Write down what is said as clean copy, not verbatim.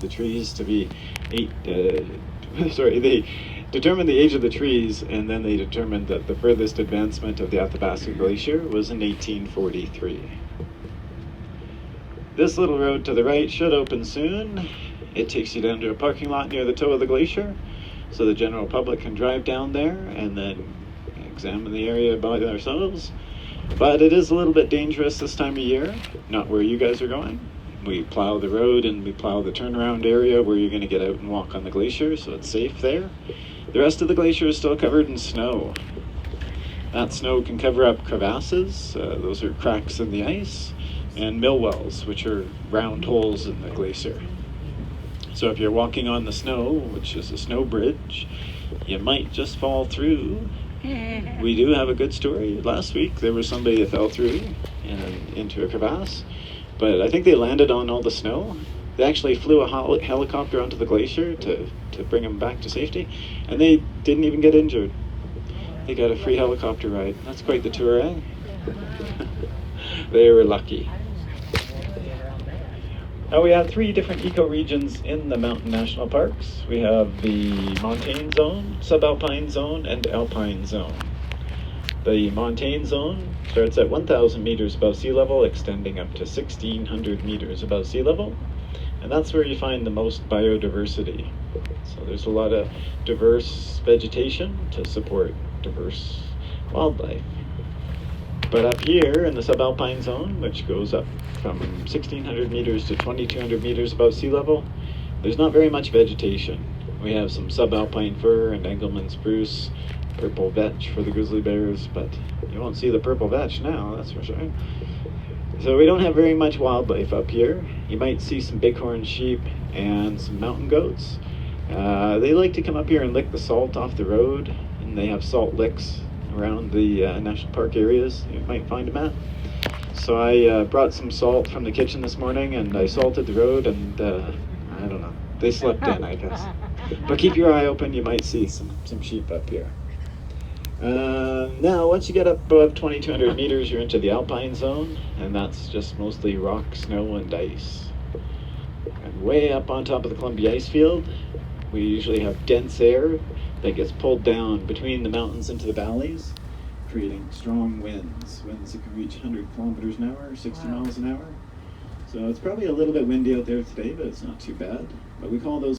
the trees to be they determined the age of the trees, and then they determined that the furthest advancement of the Athabasca Glacier was in 1843. This little road to the right should open soon. It takes you down to a parking lot near the toe of the glacier, so the general public can drive down there and then examine the area by themselves. But it is a little bit dangerous this time of year, not where you guys are going. We plow the road and we plow the turnaround area where you're going to get out and walk on the glacier, so it's safe there. The rest of the glacier is still covered in snow. That snow can cover up crevasses, those are cracks in the ice, and mill wells, which are round holes in the glacier. So if you're walking on the snow, which is a snow bridge, you might just fall through. We do have a good story. Last week there was somebody that fell through and into a crevasse, but I think they landed on all the snow. They actually flew a helicopter onto the glacier to bring them back to safety, and they didn't even get injured. They got a free helicopter ride. That's quite the tour, eh? They were lucky. Now we have 3 different ecoregions in the mountain national parks. We have the montane zone, subalpine zone, and alpine zone. The montane zone starts at 1,000 meters above sea level, extending up to 1,600 meters above sea level. And that's where you find the most biodiversity. So there's a lot of diverse vegetation to support diverse wildlife. But up here in the subalpine zone, which goes up from 1,600 meters to 2,200 meters above sea level, there's not very much vegetation. We have some subalpine fir and Engelmann spruce, purple vetch for the grizzly bears, but you won't see the purple vetch now, that's for sure. So we don't have very much wildlife up here. You might see some bighorn sheep and some mountain goats. They like to come up here and lick the salt off the road, and they have salt licks around the national park areas. You might find them at. So I brought some salt from the kitchen this morning, and I salted the road, and I don't know, they slept in, I guess. But keep your eye open, you might see some sheep up here. Now, once you get up above 2,200 meters, you're into the alpine zone, and that's just mostly rock, snow, and ice. And way up on top of the Columbia Icefield, we usually have dense air that gets pulled down between the mountains into the valleys, creating strong winds that can reach 100 kilometers an hour, 60 miles an hour. So it's probably a little bit windy out there today, but it's not too bad. But we call those